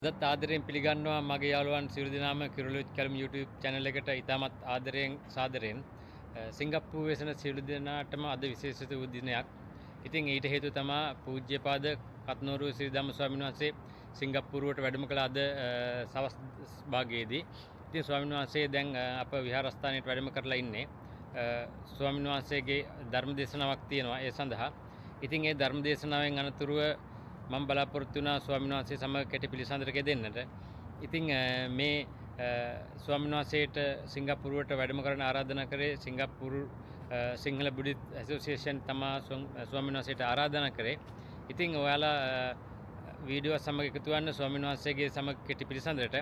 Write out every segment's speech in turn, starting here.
අදත් ආදරයෙන් පිළිගන්නවා මගේ යාළුවන් සියලු දෙනාම කිරුළුත් කැලුම් YouTube channel එකට ඉතාමත් ආදරයෙන් සාදරයෙන් සිංගප්පූරුවේ වෙසෙන සියලු දෙනාටම අද විශේෂිත වූ දිනයක්. ඉතින් ඊට හේතුව තමයි පූජ්‍යපාද කත්නෝරුවේ ශ්‍රී ධම්ම ස්වාමීන් වහන්සේ සිංගප්පූරුවට වැඩම කළ අද සවස් භාගයේදී. ඉතින් ස්වාමීන් වහන්සේ දැන් අප විහාරස්ථානයට වැඩම කරලා ඉන්නේ. ස්වාමීන් වහන්සේගේ ධර්ම දේශනාවක් තියෙනවා ඒ සඳහා. ඉතින් ඒ ධර්ම දේශනාවෙන් අනතුරුව මම බලාපොරොත්තු වුණා ස්වාමීන් වහන්සේ සමග කෙටි පිළිසඳරක දෙන්නට. ඉතින් මේ ස්වාමීන් වහන්සේට සිංගප්පූරුවට වැඩම කරන්න ආරාධනා කරේ සිංගප්පූරු සිංහල බුද්දිස්ට් ඇසෝසියේෂන් තමා ස්වාමීන් වහන්සේට ආරාධනා කරේ. ඉතින් ඔයාලා වීඩියෝ සමග එකතු වෙන්න ස්වාමීන් වහන්සේගේ සමග කෙටි පිළිසඳරට.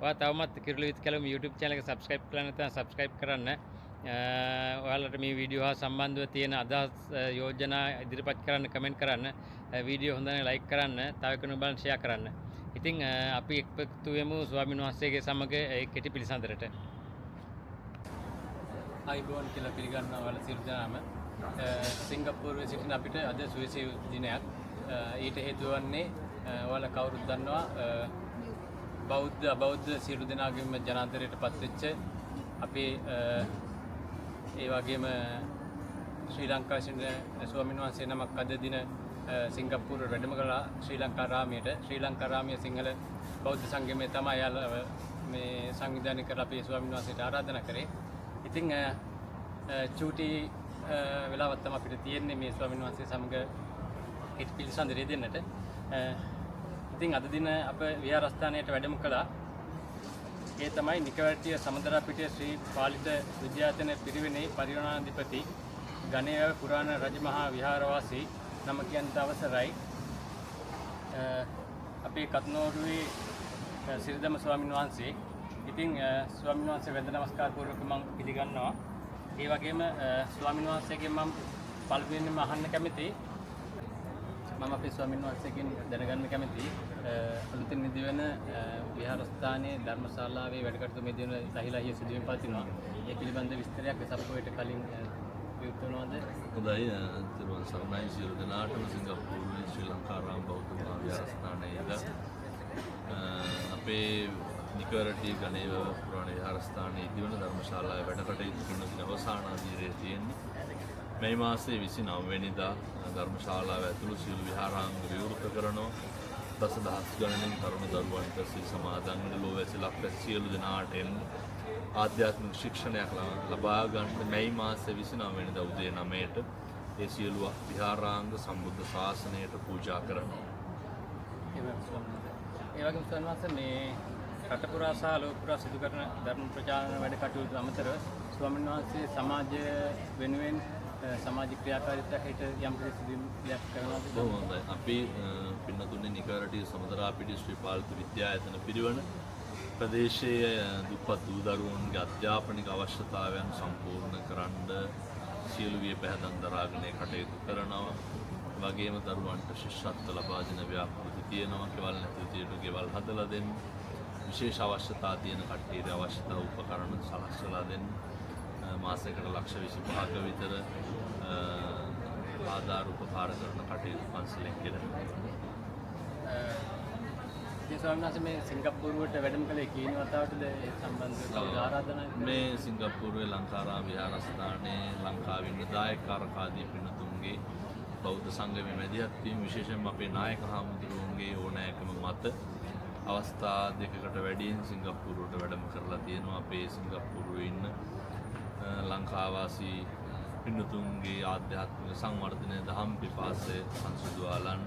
ඔයා තවමත් කිරුළු විත් කැලුම් YouTube channel එක subscribe කරලා නැත්නම් subscribe කරන්න. ඔයාලට මේ වීඩියෝ හා සම්බන්ධව තියෙන අදහස් යෝජනා ඉදිරිපත් කරන්න කමෙන්ට් කරන්න වීඩියෝ හොඳ නම් ලයික් කරන්න තව කෙනෙකුට බලන්න ෂෙයා කරන්න. ඉතින් අපි එක්පතු වෙමු ස්වාමීන් වහන්සේගේ සමග ඒ කෙටි පිළිසඳරට. අයිබෝන් කියලා පිළිගන්නවා ඔයාලා සියලු දෙනාම. සිංගප්පූරුවේ සිටින අපිට අද සුවසේ දිනයක්. ඊට හේතුව වන්නේ ඔයාලා කවුරුත් දන්නවා බෞද්ධ අබෞද්ධ සියලු දෙනාගේම ජනාන්තරයට පත්වෙච්ච අපේ ඒ වගේම ශ්‍රී ලංකාවේ සිටින ස්වාමීන් වහන්සේ නමක් අද දින සිංගප්පූරුවට වැඩම කළා ශ්‍රී ලංකාරාමයට. ශ්‍රී ලංකාරාමයේ සිංහල බෞද්ධ සංගමයේ තමයි යාලා මේ සංවිධානය කරලා අපේ ස්වාමීන් වහන්සේට ආරාධනා කරේ. ඉතින් චූටි වෙලාවක් තමයි අපිට තියෙන්නේ මේ ස්වාමීන් වහන්සේ සමග හිට පිළිසඳරේ දෙන්නට. ඉතින් අද දින අප විහාරස්ථානයට වැඩම කළා. ඒ තමයි නිකවැරටිය සමදරා පිටිය ශ්‍රී පාලිත විද්‍යායතන පිරිවෙනේ පරිවර්තනාධිපති ගණේව පුරාණ රජමහා විහාරවාසී නම කියන්ට අවසරයි. අපේ කත්නෝරුවේ සිරිදම ස්වාමීන් වහන්සේ. ඉතින් ස්වාමීන් වහන්සේ වැඳ නමස්කාර පූර්වක මම පිළිගන්නවා. ඒ වගේම ස්වාමීන් වහන්සේගෙන් මම පළමුවෙන්ම අහන්න කැමතියි. මම අපේ ස්වාමීන් වහන්සේගෙන් දැනගන්න කැමතියි අලුතින් නිදිවෙන විහාරස්ථානයේ ධර්මශාලාවේ වැඩ කටයුතු මේ දින සහිලාහිය සිදුවීම් පවතිනවා. ඒ පිළිබඳ විස්තරයක් සප්පුවට කලින් විවෘත වෙනවද? හොඳයි. තිරුවන් සරණයි සියලු දෙනාටම සිංගප්පූරුවේ ශ්‍රී ලංකාරාම බෞද්ධ විහාරස්ථානයේද අපේ නිකවරටි ගණේව පුරාණ විහාරස්ථානයේ ඉදිවන ධර්මශාලාවේ වැඩ කටයුතු කරන දින අවසාන අදියරේ තියෙන්නේ. මේ මාසයේ 29 වෙනිදා ධර්මශාලාව ඇතුළු සියලු විහාරාංග විවෘත කරනවා. දසදහස් ගණනින් තරුණ දරුවන්ට සිල් සමාදන් වෙන ලෝවැසිලක් සියලු දෙනාට ආධ්‍යාත්මික ශික්ෂණයක් ලබා ගන්නට මේ මාසයේ 29 වෙනිදා උදේ 9ට ඒ සියලු විහාරාංග සම්බුද්ධ ශාසනයට පූජා කරනවා. ඒ වගේම ස්වාමීන් මේ රට පුරා සහ ලෝක පුරා සිදු කරන ධර්ම ප්‍රචාරණ වැඩ කටයුතු අමතරව ස්වාමීන් වහන්සේ සමාජය වෙනුවෙන් සමාජ ක්‍රියාකාරීත්වයක් හිට යම් කිසිදයක් කරනවාද? බොහොම හොඳයි. අපි පින්නතුනේ නිකවරටි සමදරා පිටිය ශ්‍රී පාලිත විද්‍යායතන පිරිවන ප්‍රදේශයේ දුප්පත් දූ දරුවන්ගේ අධ්‍යාපනික අවශ්‍යතාවයන් සම්පූර්ණ කරන්න සියලු විය පැහැදන් දරාගෙන කටයුතු කරනවා. වගේම දරුවන්ට ශිෂ්‍යත්ව ලබා දෙන ව්‍යාපෘති තියෙනවා. කෙවල් නැති විදියට ගෙවල් හදලා දෙන්න. විශේෂ අවශ්‍යතා තියෙන කට්ටියට අවශ්‍යතා උපකරණ සලස්වලා දෙන්න. මාසයකට ලක්ෂ 25ක විතර ආධාර උපකාර කරන කටයුතු පන්සලෙන් කෙරෙනවා. ඒ ස්වාමීන් වහන්සේ මේ සිංගප්පූරුවට වැඩම කළේ කීන වතාවටද ඒ සම්බන්ධව කවුද ආරාධනා කළේ? මේ සිංගප්පූරුවේ ලංකාරාම විහාරස්ථානයේ ලංකාවේ ඉන්න දායකකාරකාදී පින්තුන්ගේ බෞද්ධ සංගමයේ මැදිහත් වීම විශේෂයෙන්ම අපේ නායක හාමුදුරුවන්ගේ ඕනෑකම මත අවස්ථා දෙකකට වැඩියෙන් සිංගප්පූරුවට වැඩම කරලා තියෙනවා. අපේ සිංගප්පූරුවේ ඉන්න ලංකාවාසී පින්නතුන්ගේ ආධ්‍යාත්මික සංවර්ධනය දහම් පිපාසය සංසිඳුවාලන්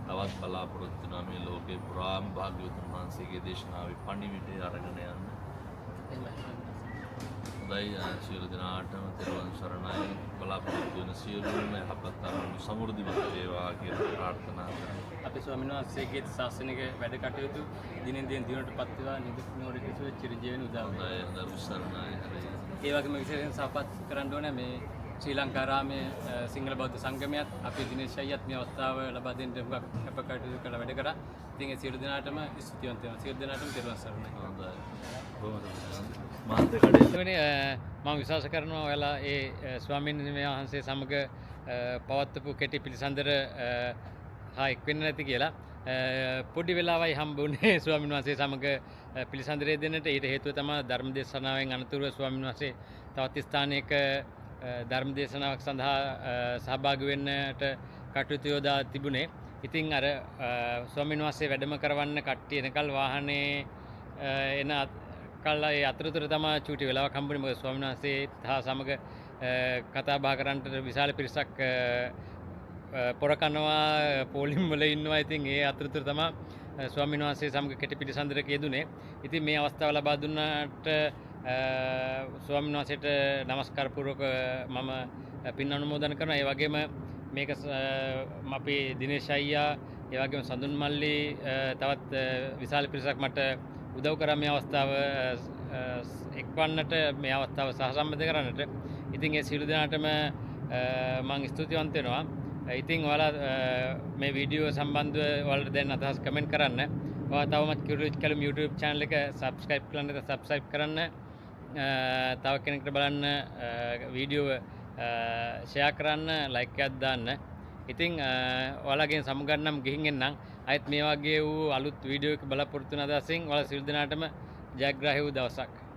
තවත් බලාපොරොත්තු වෙනවා මේ ලෝකේ පුරාම භාග්‍යවතුන් වහන්සේගේ දේශනාවේ පණිවිඩය අරගෙන යන්න. හොඳයි සියලු දෙනාටම තෙරුවන් සරණයි. බලාපොරොත්තු වෙන සියලුම යහපත් අරමුණු සමෘද්ධිමත් වේවා කියලා ප්‍රාර්ථනා කරනවා. අපේ ස්වාමීන් වහන්සේගේ ශාසනික වැඩ කටයුතු දිනෙන් දින දියුණුවටපත් වේවා. නිදුක් නිරෝගී චිරජීවන උදා වේවා. හොඳයි දරු සරණයි. ඒ වගේම විශේෂයෙන් සාපත් කරන්න ඕනේ මේ ශ්‍රී ලංකාරාමයේ සිංහල බෞද්ධ සංගමයත් අපේ දිනේශයත් මේ අවස්ථාව ලබා දෙන්න හුඟක් කැපකටයුතු කළ වැඩ කරා. ඉතින් ඒ සියලු දෙනාටම ස්තුතිවන්ත වෙනවා. සියලු දෙනාටම තෙරුවන් සරණයි. හොඳයි. බොහොම මහන්ත කඩේ මම විශ්වාස කරනවා ඔයාලා ඒ ස්වාමීන් වහන්සේ සමග පවත්වපු කෙටි පිළිසඳර හා එක් වෙන්න නැති කියලා. පොඩි වෙලාවයි හම්බුනේ ස්වාමීන් වහන්සේ සමග පිළිසඳරේ දෙන්නට. ඊට හේතුව තමයි ධර්ම දේශනාවෙන් අනතුරුව ස්වාමීන් වහන්සේ තවත් ස්ථානයක ධර්ම දේශනාවක් සඳහා සහභාගී වෙන්නට කටයුතු යොදා තිබුණේ. ඉතින් අර ස්වාමීන් වහන්සේ වැඩම කරවන්න කට්ටිය එනකල් වාහනේ එන කල් ඒ අතරතුර තමයි චූටි වෙලාවක් හම්බුනේ. මොකද ස්වාමීන් වහන්සේ හා සමග කතා බහ කරන්නට විශාල පිරිසක් පොර කනවා පෝලිම් වල ඉන්නවා. ඉතින් ඒ අතරතුර තමයි ස්වාමීන් වහන්සේ සමග කෙටි පිළිසඳරක යෙදුනේ. ඉතින් මේ අවස්ථාව ලබා දුන්නාට ස්වාමීන් වහන්සේට නමස්කාර පූර්වක මම පින් අනුමෝදන් කරනවා. ඒ වගේම මේක අපේ දිනේශ් අයියා, ඒ වගේම සඳුන් මල්ලි තවත් විශාල පිරිසක් මට උදව් කරා මේ අවස්ථාව එක්වන්නට, මේ අවස්ථාව සහසම්බන්ධ කරන්නට. ඉතින් ඒ සියලු දෙනාටම මම ස්තුතිවන්ත වෙනවා. ඉතින් ඔයාලා මේ වීඩියෝ සම්බන්ධව ඔයාලට දැන් අදහස් කමෙන්ට් කරන්න. ඔයාලා තවමත් කිරුලිච් කැලුම් YouTube channel එක subscribe කරලා නැත්නම් subscribe කරන්න. තව කෙනෙක්ට බලන්න වීඩියෝ ෂෙයා කරන්න, ලයික් එකක් දාන්න. ඉතින් ඔයාලගෙන් සමුගන්නම් ගිහින් එන්නම්. අයත් මේ වගේ වූ අලුත් වීඩියෝ එක බලාපොරොත්තු වෙන අදහසින් ඔයාලා සියලු දෙනාටම ජයග්‍රාහී වූ දවසක්.